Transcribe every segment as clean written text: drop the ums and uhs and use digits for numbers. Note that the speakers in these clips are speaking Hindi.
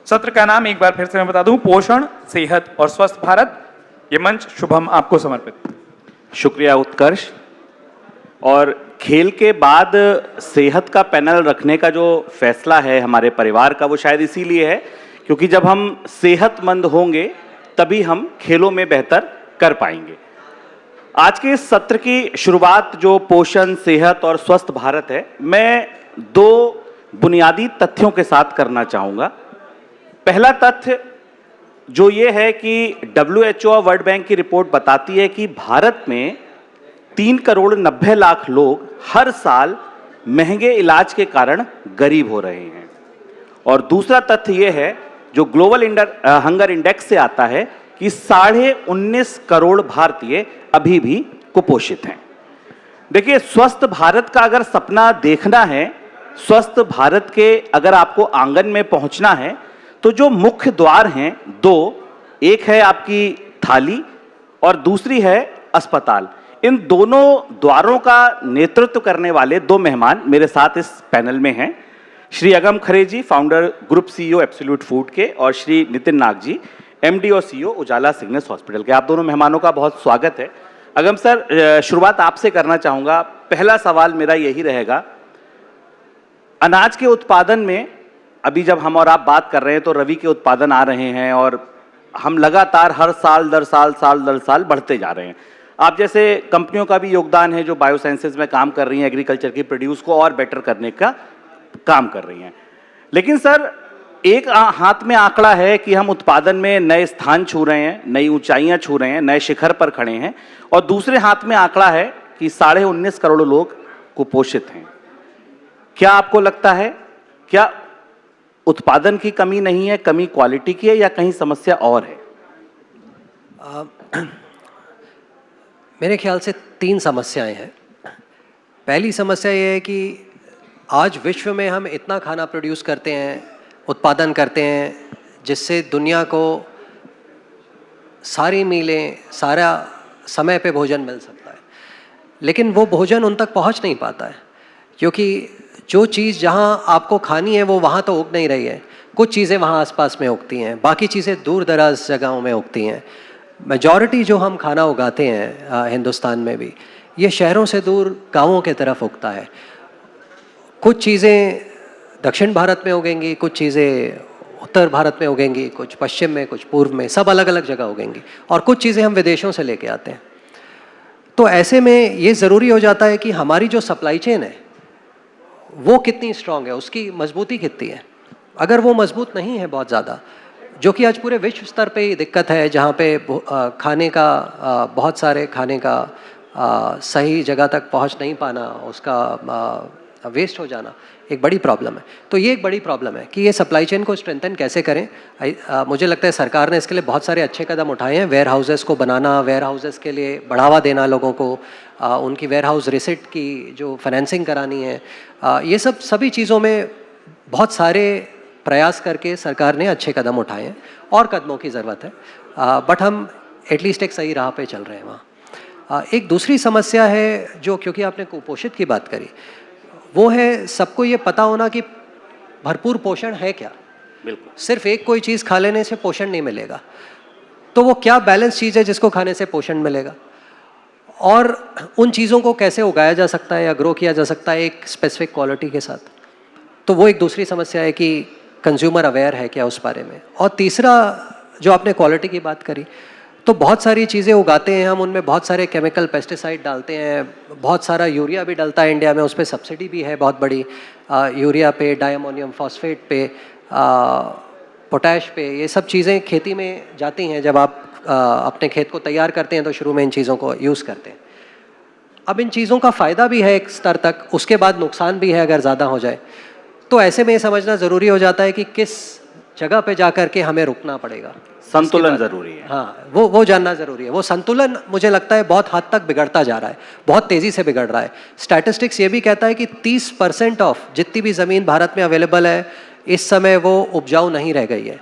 सत्र का नाम एक बार फिर से मैं बता दूं, पोषण, सेहत और स्वस्थ भारत। ये मंच शुभम आपको समर्पित। शुक्रिया उत्कर्ष। और खेल के बाद सेहत का पैनल रखने का जो फैसला है हमारे परिवार का, वो शायद इसीलिए है क्योंकि जब हम सेहतमंद होंगे तभी हम खेलों में बेहतर कर पाएंगे। आज के इस सत्र की शुरुआत जो पोषण, सेहत और स्वस्थ भारत है, मैं दो बुनियादी तथ्यों के साथ करना चाहूँगा। पहला तथ्य जो ये है कि WHO और वर्ल्ड बैंक की रिपोर्ट बताती है कि भारत में 3,90,00,000 लोग हर साल महंगे इलाज के कारण गरीब हो रहे हैं। और दूसरा तथ्य ये है जो ग्लोबल हंगर इंडेक्स से आता है कि 19.5 करोड़ भारतीय अभी भी कुपोषित हैं। देखिए, स्वस्थ भारत का अगर सपना देखना है, स्वस्थ भारत के अगर आपको आंगन में पहुंचना है, तो जो मुख्य द्वार हैं दो, एक है आपकी थाली और दूसरी है अस्पताल। इन दोनों द्वारों का नेतृत्व करने वाले दो मेहमान मेरे साथ इस पैनल में हैं। Shri Agam Khare ji, founder group CEO absolute food के, और श्री नितिन नाग जी, MD और CEO उजाला सिग्नेस हॉस्पिटल के। आप दोनों मेहमानों का बहुत स्वागत है। अगम सर, शुरुआत आपसे करना चाहूँगा। पहला सवाल मेरा यही रहेगा, अनाज के उत्पादन में अभी जब हम और आप बात कर रहे हैं तो रबी के उत्पादन आ रहे हैं और हम लगातार हर साल दर साल बढ़ते जा रहे हैं। आप जैसे कंपनियों का भी योगदान है जो बायोसाइंसेज में काम कर रही हैं, एग्रीकल्चर की प्रोड्यूस को और बेटर करने का काम कर रही हैं। लेकिन सर, एक हाथ में आंकड़ा है कि हम उत्पादन में नए स्थान छू रहे हैं, नई ऊंचाइयां छू रहे हैं, नए शिखर पर खड़े हैं, और दूसरे हाथ में आंकड़ा है कि 19.5 करोड़ लोग कुपोषित हैं। क्या आपको लगता है, क्या उत्पादन की कमी नहीं है, कमी क्वालिटी की है, या कहीं समस्या और है? मेरे ख्याल से 3 समस्याएं हैं। पहली समस्या ये है कि आज विश्व में हम इतना खाना प्रोड्यूस करते हैं, उत्पादन करते हैं, जिससे दुनिया को सारी मीलें, सारा समय पे भोजन मिल सकता है, लेकिन वो भोजन उन तक पहुंच नहीं पाता है, क्योंकि जो चीज़ जहां आपको खानी है वो वहां तो उग नहीं रही है। कुछ चीज़ें वहां आसपास में उगती हैं, बाकी चीज़ें दूर दराज जगहों में उगती हैं। मेजॉरिटी जो हम खाना उगाते हैं हिंदुस्तान में भी, ये शहरों से दूर गांवों के तरफ उगता है। कुछ चीज़ें दक्षिण भारत में उगेंगी, कुछ चीज़ें उत्तर भारत में उगेंगी, कुछ पश्चिम में, कुछ पूर्व में, सब अलग अलग जगह उगेंगी, और कुछ चीज़ें हम विदेशों से लेके आते हैं। तो ऐसे में ये ज़रूरी हो जाता है कि हमारी जो सप्लाई चेन है वो कितनी स्ट्रांग है, उसकी मजबूती कितनी है। अगर वो मजबूत नहीं है बहुत ज़्यादा, जो कि आज पूरे विश्व स्तर पे ही दिक्कत है, जहाँ पे खाने का बहुत सारे खाने का सही जगह तक पहुँच नहीं पाना, उसका वेस्ट हो जाना एक बड़ी प्रॉब्लम है। तो ये एक बड़ी प्रॉब्लम है कि ये सप्लाई चेन को स्ट्रेंथन कैसे करें। मुझे लगता है सरकार ने इसके लिए बहुत सारे अच्छे कदम उठाए हैं। वेयर हाउसेस को बनाना, वेयर हाउसेस के लिए बढ़ावा देना, लोगों को उनकी वेयर हाउस रिसिट की जो फाइनेंसिंग करानी है, ये सभी चीज़ों में बहुत सारे प्रयास करके सरकार ने अच्छे कदम उठाए हैं, और कदमों की ज़रूरत है, बट हम एटलीस्ट एक सही राह पे चल रहे हैं वहाँ। एक दूसरी समस्या है जो, क्योंकि आपने कुपोषित की बात करी, वो है सबको ये पता होना कि भरपूर पोषण है क्या। बिल्कुल। सिर्फ एक कोई चीज़ खा लेने से पोषण नहीं मिलेगा, तो वो क्या बैलेंस चीज़ है जिसको खाने से पोषण मिलेगा, और उन चीज़ों को कैसे उगाया जा सकता है या ग्रो किया जा सकता है एक स्पेसिफिक क्वालिटी के साथ। तो वो एक दूसरी समस्या है कि कंज्यूमर अवेयर है क्या उस बारे में। और तीसरा, जो आपने क्वालिटी की बात करी, तो बहुत सारी चीज़ें उगाते हैं हम, उनमें बहुत सारे केमिकल पेस्टिसाइड डालते हैं, बहुत सारा यूरिया भी डलता है इंडिया में, उस पर सब्सिडी भी है बहुत बड़ी, यूरिया पे, डायमोनियम फॉस्फेट पे, पोटैश पे, ये सब चीज़ें खेती में जाती हैं। जब आप अपने खेत को तैयार करते हैं तो शुरू में इन चीज़ों को यूज़ करते हैं। अब इन चीज़ों का फ़ायदा भी है एक स्तर तक, उसके बाद नुकसान भी है अगर ज़्यादा हो जाए। तो ऐसे में ये समझना ज़रूरी हो जाता है कि किस जगह पे जा कर के हमें रुकना पड़ेगा। संतुलन ज़रूरी है। हाँ, वो जानना ज़रूरी है। वो संतुलन मुझे लगता है बहुत हद तक बिगड़ता जा रहा है, बहुत तेज़ी से बिगड़ रहा है। स्टैटिस्टिक्स ये भी कहता है कि 30% ऑफ जितनी भी ज़मीन भारत में अवेलेबल है इस समय वो उपजाऊ नहीं रह गई है।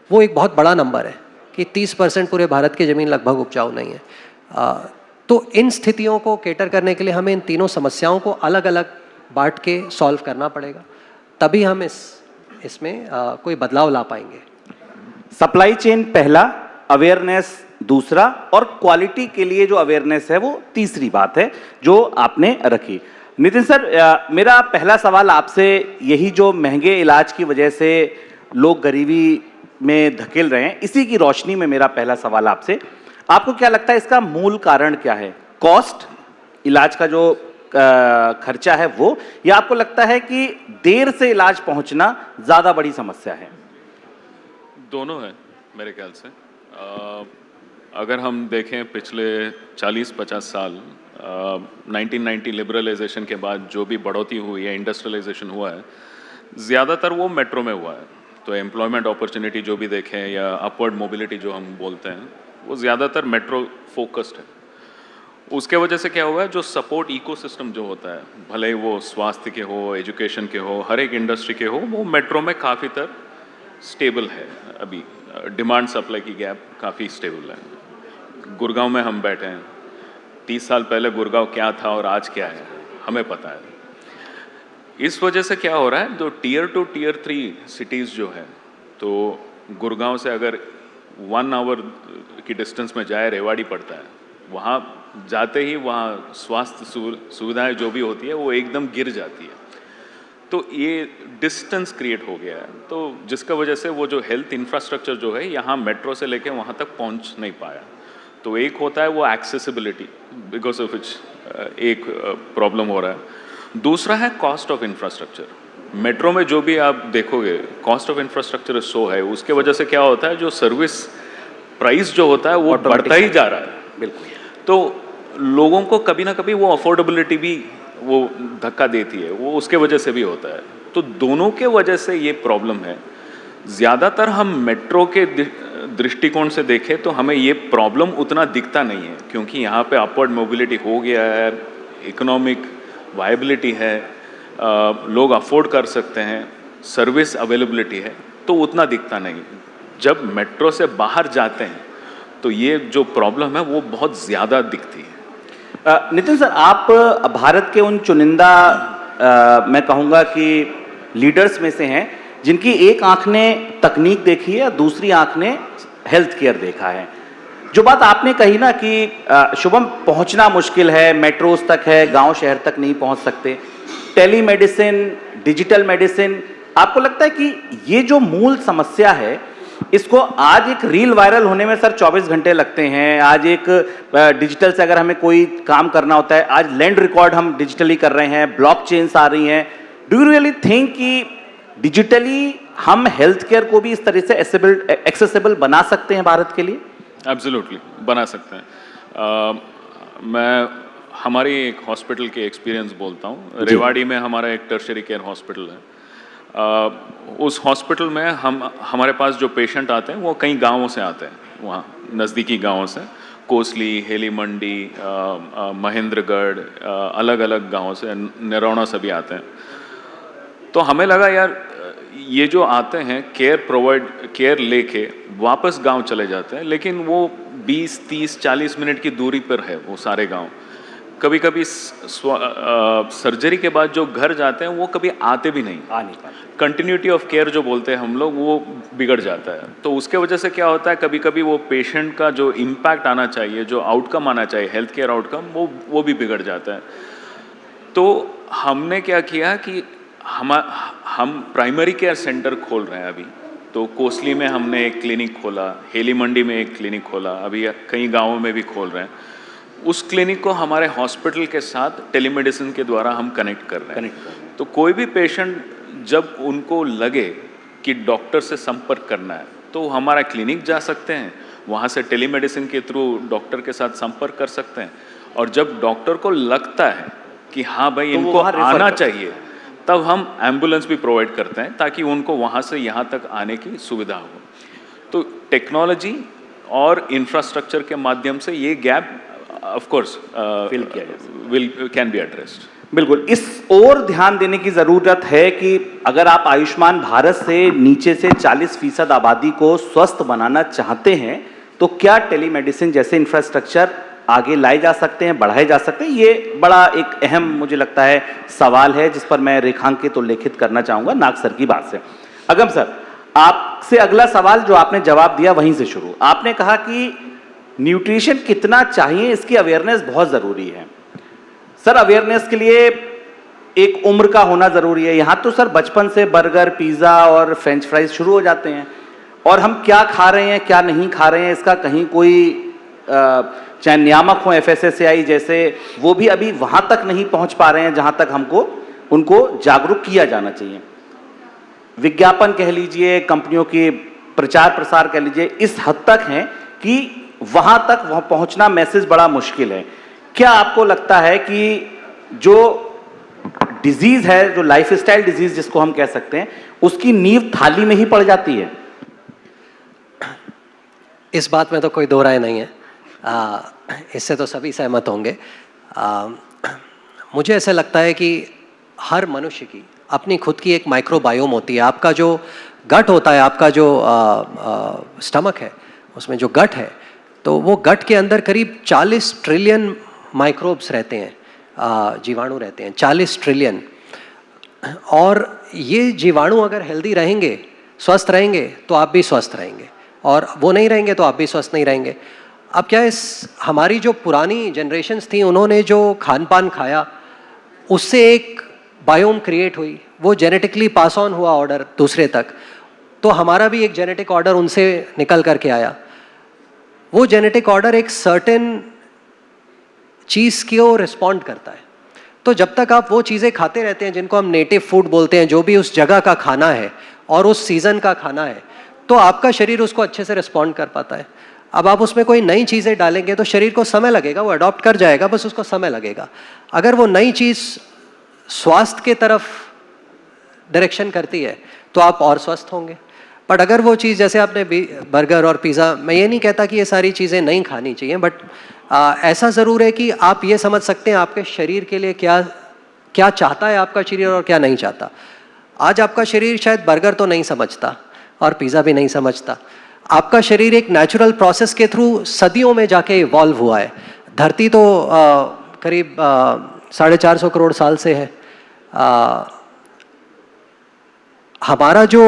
वो एक बहुत बड़ा नंबर है कि 30% पूरे भारत की ज़मीन लगभग उपजाऊ नहीं है। तो इन स्थितियों को कैटर करने के लिए हमें इन तीनों समस्याओं को अलग अलग बांट के सॉल्व करना पड़ेगा, तभी हम इस इसमें कोई बदलाव ला पाएंगे। सप्लाई चेन पहला, अवेयरनेस दूसरा, और क्वालिटी के लिए जो अवेयरनेस है वो तीसरी बात है जो आपने रखी। नितिन सर, मेरा पहला सवाल आपसे यही, जो महंगे इलाज की वजह से लोग गरीबी में धकेल रहे हैं, इसी की रोशनी में मेरा पहला सवाल आपसे, आपको क्या लगता है इसका मूल कारण क्या है? कॉस्ट, इलाज का जो खर्चा है वो, या आपको लगता है कि देर से इलाज पहुंचना ज्यादा बड़ी समस्या है? दोनों है मेरे ख्याल से। अगर हम देखें पिछले 40-50 साल, 1990 लिबरलाइजेशन के बाद जो भी बढ़ोतरी हुई है, इंडस्ट्रियलाइजेशन हुआ है, ज़्यादातर वो मेट्रो में हुआ है। तो एम्प्लॉयमेंट अपॉर्चुनिटी जो भी देखें या अपवर्ड मोबिलिटी जो हम बोलते हैं, वो ज़्यादातर मेट्रो फोकस्ड है। उसके वजह से क्या हुआ है, जो सपोर्ट इकोसिस्टम जो होता है, भले ही वो स्वास्थ्य के हो, एजुकेशन के हो, हर एक इंडस्ट्री के हो, वो मेट्रो में काफ़ी तर स्टेबल है। अभी डिमांड सप्लाई की गैप काफ़ी स्टेबल है। गुड़गांव में हम बैठे हैं, 30 साल पहले गुड़गांव क्या था और आज क्या है हमें पता है। इस वजह से क्या हो रहा है, जो टीयर 2 टीयर 3 सिटीज़ जो है, तो गुड़गांव से अगर 1 आवर की डिस्टेंस में जाए, रेवाड़ी पड़ता है, वहाँ जाते ही वहाँ स्वास्थ्य सुविधाएं जो भी होती है वो एकदम गिर जाती है। तो ये डिस्टेंस क्रिएट हो गया है, तो जिसका वजह से वो जो हेल्थ इंफ्रास्ट्रक्चर जो है यहाँ मेट्रो से लेके वहाँ तक पहुँच नहीं पाया। तो एक होता है वो एक्सेसिबिलिटी, बिकॉज ऑफ विच एक प्रॉब्लम हो रहा है। दूसरा है कॉस्ट ऑफ इंफ्रास्ट्रक्चर। मेट्रो में जो भी आप देखोगे, कॉस्ट ऑफ इंफ्रास्ट्रक्चर सो है, उसके वजह से क्या होता है, जो सर्विस प्राइस जो होता है वो बढ़ता ही जा रहा है। बिल्कुल। तो लोगों को कभी ना कभी वो अफोर्डेबिलिटी भी वो धक्का देती है, वो उसके वजह से भी होता है। तो दोनों के वजह से ये प्रॉब्लम है। ज़्यादातर हम मेट्रो के दृष्टिकोण से देखें तो हमें ये प्रॉब्लम उतना दिखता नहीं है, क्योंकि यहाँ पे अपवर्ड मोबिलिटी हो गया है, इकोनॉमिक वायबिलिटी है, लोग अफोर्ड कर सकते हैं, सर्विस अवेलेबिलिटी है, तो उतना दिखता नहीं। जब मेट्रो से बाहर जाते हैं तो ये जो प्रॉब्लम है वो बहुत ज़्यादा दिखती है। नितिन सर, आप भारत के उन चुनिंदा मैं कहूँगा कि लीडर्स में से हैं जिनकी एक आंख ने तकनीक देखी है, दूसरी आंख ने हेल्थ केयर देखा है। जो बात आपने कही ना कि शुभम पहुंचना मुश्किल है, मेट्रोज तक है, गांव शहर तक नहीं पहुंच सकते, टेली मेडिसिन, डिजिटल मेडिसिन, आपको लगता है कि ये जो मूल समस्या है, इसको आज एक रील वायरल होने में सर 24 घंटे लगते हैं, आज एक डिजिटल से अगर हमें कोई काम करना होता है, आज लैंड रिकॉर्ड हम डिजिटली कर रहे हैं, ब्लॉकचेन्स आ रही हैं, डू यू रियली थिंक कि डिजिटली हम हेल्थ केयर को भी इस तरह से एक्सेसिबल बना सकते हैं भारत के लिए? एब्सोल्युटली बना सकते हैं। मैं हमारी एक हॉस्पिटल के एक्सपीरियंस बोलता हूँ। रेवाड़ी में हमारा एक टर्शरी केयर हॉस्पिटल है। उस हॉस्पिटल में हमारे पास जो पेशेंट आते हैं वो कई गांवों से आते हैं, वहाँ नज़दीकी गांवों से, कोसली, हेली मंडी, महेंद्रगढ़, अलग अलग गांवों से, निरौना से भी आते हैं। तो हमें लगा यार ये जो आते हैं केयर लेके वापस गांव चले जाते हैं, लेकिन वो 20, 30, 40 मिनट की दूरी पर है वो सारे गांव। कभी कभी सर्जरी के बाद जो घर जाते हैं वो कभी आते भी नहीं, आ नहीं पाते। कंटिन्यूटी ऑफ केयर जो बोलते हैं हम लोग, वो बिगड़ जाता है। तो उसके वजह से क्या होता है, कभी कभी वो पेशेंट का जो इम्पैक्ट आना चाहिए, जो आउटकम आना चाहिए, हेल्थ केयर आउटकम, वो भी बिगड़ जाता है। तो हमने क्या किया कि हम प्राइमरी केयर सेंटर खोल रहे हैं अभी। तो कोसली में हमने एक क्लिनिक खोला, हेली मंडी में एक क्लिनिक खोला, अभी कई गाँवों में भी खोल रहे हैं। उस क्लिनिक को हमारे हॉस्पिटल के साथ टेलीमेडिसिन के द्वारा हम कनेक्ट कर रहे हैं। तो कोई भी पेशेंट जब उनको लगे कि डॉक्टर से संपर्क करना है तो हमारा क्लिनिक जा सकते हैं, वहाँ से टेलीमेडिसिन के थ्रू डॉक्टर के साथ संपर्क कर सकते हैं। और जब डॉक्टर को लगता है कि हाँ भाई तो इनको आना चाहिए, तब हम एम्बुलेंस भी प्रोवाइड करते हैं ताकि उनको वहाँ से यहाँ तक आने की सुविधा हो। तो टेक्नोलॉजी और इंफ्रास्ट्रक्चर के माध्यम से ये gap of course can be addressed. बिल्कुल, इस ओर ध्यान देने की ज़रूरत है कि अगर आप आयुष्मान भारत से नीचे से 40% आबादी को स्वस्थ बनाना चाहते हैं तो क्या टेलीमेडिसिन जैसे इंफ्रास्ट्रक्चर आगे लाए जा सकते हैं, बढ़ाए जा सकते हैं? ये बड़ा एक अहम मुझे लगता है सवाल है जिस पर मैं रेखांकित उल्लेखित करना चाहूँगा नाग सर की बात से। अगम सर, आपसे अगला सवाल जो आपने जवाब दिया वहीं से शुरू। आपने कहा कि न्यूट्रिशन कितना चाहिए इसकी अवेयरनेस बहुत जरूरी है। सर अवेयरनेस के लिए एक उम्र का होना जरूरी है। यहाँ तो सर बचपन से बर्गर, पिज्जा और फ्रेंच फ्राइज शुरू हो जाते हैं, और हम क्या खा रहे हैं क्या नहीं खा रहे हैं इसका कहीं कोई चाहे नियामक हो FSSAI जैसे, वो भी अभी वहां तक नहीं पहुंच पा रहे हैं जहां तक हमको उनको जागरूक किया जाना चाहिए। विज्ञापन कह लीजिए, कंपनियों के प्रचार प्रसार कह लीजिए, इस हद तक है कि वहां तक वहां पहुंचना मैसेज बड़ा मुश्किल है। क्या आपको लगता है कि जो डिजीज है, जो लाइफस्टाइल डिजीज जिसको हम कह सकते हैं, उसकी नींव थाली में ही पड़ जाती है? इस बात में तो कोई दो राय नहीं है, इससे तो सभी सहमत होंगे। मुझे ऐसा लगता है कि हर मनुष्य की अपनी खुद की एक माइक्रोबायोम होती है। आपका जो गट होता है, आपका जो स्टमक है, उसमें जो गट है, तो वो गट के अंदर करीब 40 ट्रिलियन माइक्रोब्स रहते हैं, जीवाणु रहते हैं, 40 ट्रिलियन। और ये जीवाणु अगर हेल्दी रहेंगे, स्वस्थ रहेंगे, तो आप भी स्वस्थ रहेंगे, और वो नहीं रहेंगे तो आप भी स्वस्थ नहीं रहेंगे। अब क्या है, हमारी जो पुरानी जनरेशन्स थी, उन्होंने जो खान पान खाया, उससे एक बायोम क्रिएट हुई, वो जेनेटिकली पास ऑन हुआ ऑर्डर दूसरे तक। तो हमारा भी एक जेनेटिक ऑर्डर उनसे निकल करके आया। वो जेनेटिक ऑर्डर एक सर्टेन चीज़ को रिस्पॉन्ड करता है। तो जब तक आप वो चीज़ें खाते रहते हैं जिनको हम नेटिव फूड बोलते हैं, जो भी उस जगह का खाना है और उस सीज़न का खाना है, तो आपका शरीर उसको अच्छे से रिस्पॉन्ड कर पाता है। अब आप उसमें कोई नई चीज़ें डालेंगे तो शरीर को समय लगेगा, वो अडॉप्ट कर जाएगा, बस उसको समय लगेगा। अगर वो नई चीज़ स्वास्थ्य के तरफ डायरेक्शन करती है तो आप और स्वस्थ होंगे। बट अगर वो चीज़, जैसे आपने बर्गर और पिज़्ज़ा, मैं ये नहीं कहता कि ये सारी चीज़ें नहीं खानी चाहिए, बट ऐसा ज़रूर है कि आप ये समझ सकते हैं आपके शरीर के लिए क्या क्या चाहता है आपका शरीर और क्या नहीं चाहता। आज आपका शरीर शायद बर्गर तो नहीं समझता और पिज़्ज़ा भी नहीं समझता। आपका शरीर एक नेचुरल प्रोसेस के थ्रू सदियों में जाके इवॉल्व हुआ है। धरती तो करीब 450 करोड़ साल से है। हमारा जो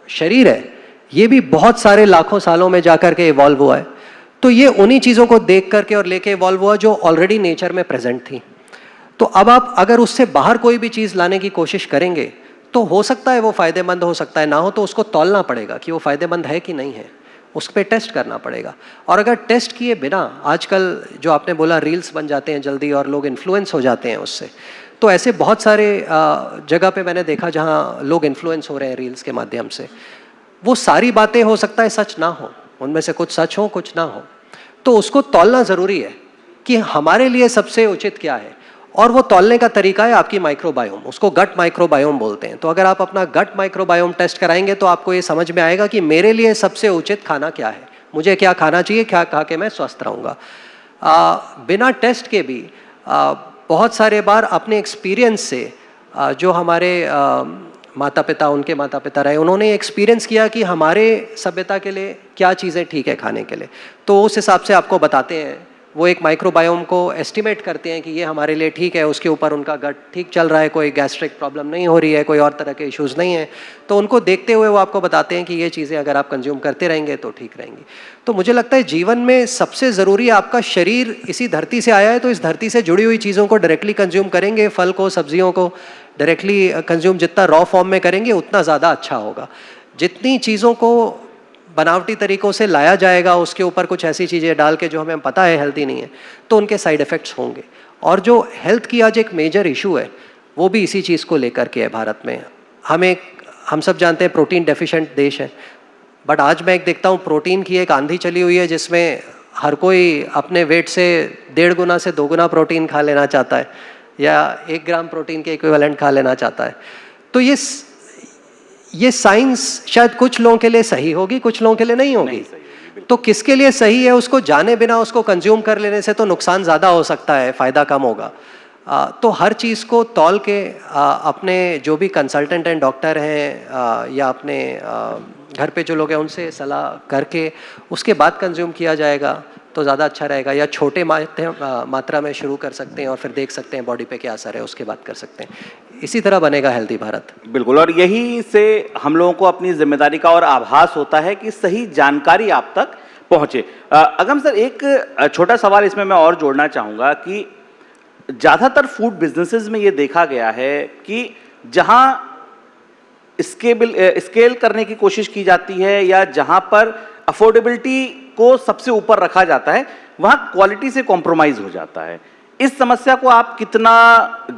शरीर है ये भी बहुत सारे लाखों सालों में जाकर के इवॉल्व हुआ है। तो ये उन्हीं चीज़ों को देख करके और लेके इवॉल्व हुआ जो ऑलरेडी नेचर में प्रेजेंट थी। तो अब आप अगर उससे बाहर कोई भी चीज़ लाने की कोशिश करेंगे तो हो सकता है वो फ़ायदेमंद हो सकता है, ना हो तो उसको तौलना पड़ेगा कि वो फ़ायदेमंद है कि नहीं है, उस पर टेस्ट करना पड़ेगा। और अगर टेस्ट किए बिना, आजकल जो आपने बोला रील्स बन जाते हैं जल्दी और लोग इन्फ्लुएंस हो जाते हैं उससे, तो ऐसे बहुत सारे जगह पे मैंने देखा जहाँ लोग इन्फ्लुएंस हो रहे हैं रील्स के माध्यम से। वो सारी बातें हो सकता है सच ना हो, उनमें से कुछ सच हो कुछ ना हो, तो उसको तौलना ज़रूरी है कि हमारे लिए सबसे उचित क्या है। और वो तौलने का तरीका है आपकी माइक्रोबायोम, उसको गट माइक्रोबायोम बोलते हैं। तो अगर आप अपना गट माइक्रोबायोम टेस्ट कराएंगे तो आपको ये समझ में आएगा कि मेरे लिए सबसे उचित खाना क्या है, मुझे क्या खाना चाहिए, क्या खा के मैं स्वस्थ रहूँगा। बिना टेस्ट के भी बहुत सारे बार अपने एक्सपीरियंस से जो हमारे माता पिता, उनके माता पिता रहे, उन्होंने एक्सपीरियंस किया कि हमारे सभ्यता के लिए क्या चीज़ें ठीक है खाने के लिए, तो उस हिसाब से आपको बताते हैं। वो एक माइक्रोबायोम को एस्टिमेट करते हैं कि ये हमारे लिए ठीक है, उसके ऊपर उनका गट ठीक चल रहा है, कोई गैस्ट्रिक प्रॉब्लम नहीं हो रही है, कोई और तरह के इश्यूज़ नहीं है। तो उनको देखते हुए वो आपको बताते हैं कि ये चीज़ें अगर आप कंज्यूम करते रहेंगे तो ठीक रहेंगी। तो मुझे लगता है जीवन में सबसे ज़रूरी, आपका शरीर इसी धरती से आया है तो इस धरती से जुड़ी हुई चीज़ों को डायरेक्टली कंज्यूम करेंगे, फल को, सब्जियों को डायरेक्टली कंज्यूम जितना रॉ फॉर्म में करेंगे उतना ज़्यादा अच्छा होगा। जितनी चीज़ों को बनावटी तरीक़ों से लाया जाएगा, उसके ऊपर कुछ ऐसी चीज़ें डाल के जो हमें पता है हेल्दी नहीं है, तो उनके साइड इफ़ेक्ट्स होंगे। और जो हेल्थ की आज एक मेजर इशू है वो भी इसी चीज़ को लेकर के है भारत में। हम सब जानते हैं प्रोटीन डेफिशिएंट देश है, बट आज मैं एक देखता हूँ प्रोटीन की एक आंधी चली हुई है जिसमें हर कोई अपने वेट से 1.5 गुना से 2 गुना प्रोटीन खा लेना चाहता है, या 1 ग्राम प्रोटीन के इक्विवेलेंट खा लेना चाहता है। तो ये साइंस शायद कुछ लोगों के लिए सही होगी, कुछ लोगों के लिए नहीं होगी। तो किसके लिए सही है उसको जाने बिना उसको कंज्यूम कर लेने से तो नुकसान ज़्यादा हो सकता है, फ़ायदा कम होगा। तो हर चीज़ को तौल के अपने जो भी कंसल्टेंट हैं, डॉक्टर हैं, या अपने घर पे जो लोग हैं उनसे सलाह करके उसके बाद कंज्यूम किया जाएगा तो ज़्यादा अच्छा रहेगा। या छोटे मात्रा में शुरू कर सकते हैं और फिर देख सकते हैं बॉडी पे क्या असर है, उसके बाद कर सकते हैं। इसी तरह बनेगा हेल्दी भारत। बिल्कुल, और यही से हम लोगों को अपनी जिम्मेदारी का और आभास होता है कि सही जानकारी आप तक पहुंचे। अगम सर, एक छोटा सवाल इसमें मैं और जोड़ना चाहूंगा कि ज़्यादातर फूड बिजनेसेस में ये देखा गया है कि जहां स्केल करने की कोशिश की जाती है या जहां पर अफोर्डेबिलिटी को सबसे ऊपर रखा जाता है, वहां क्वालिटी से कॉम्प्रोमाइज हो जाता है। इस समस्या को आप कितना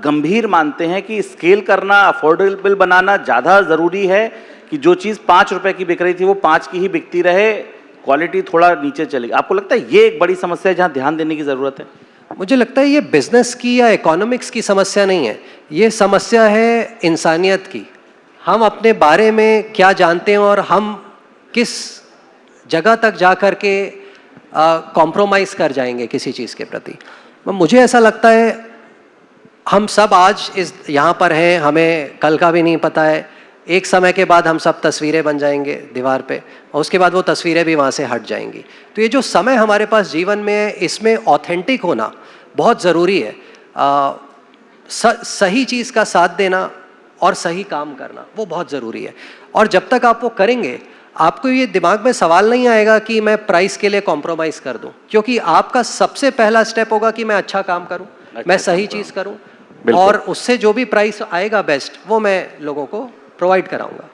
गंभीर मानते हैं कि स्केल करना, अफोर्डेबल बनाना ज़्यादा ज़रूरी है कि जो चीज़ 5 रुपए की बिक रही थी वो 5 की ही बिकती रहे, क्वालिटी थोड़ा नीचे चलेगी? आपको लगता है ये एक बड़ी समस्या है जहां ध्यान देने की ज़रूरत है? मुझे लगता है ये बिजनेस की या इकोनॉमिक्स की समस्या नहीं है, ये समस्या है इंसानियत की। हम अपने बारे में क्या जानते हैं और हम किस जगह तक जा कर के कॉम्प्रोमाइज़ कर जाएंगे किसी चीज़ के प्रति। मुझे ऐसा लगता है हम सब आज इस यहाँ पर हैं, हमें कल का भी नहीं पता है। एक समय के बाद हम सब तस्वीरें बन जाएंगे दीवार पे और उसके बाद वो तस्वीरें भी वहाँ से हट जाएंगी। तो ये जो समय हमारे पास जीवन में है, इसमें ऑथेंटिक होना बहुत ज़रूरी है। सही चीज़ का साथ देना और सही काम करना वो बहुत ज़रूरी है। और जब तक आप वो करेंगे, आपको ये दिमाग में सवाल नहीं आएगा कि मैं प्राइस के लिए कॉम्प्रोमाइज़ कर दूं, क्योंकि आपका सबसे पहला स्टेप होगा कि मैं अच्छा काम करूं, मैं सही चीज़ करूं, और उससे जो भी प्राइस आएगा बेस्ट वो मैं लोगों को प्रोवाइड कराऊंगा।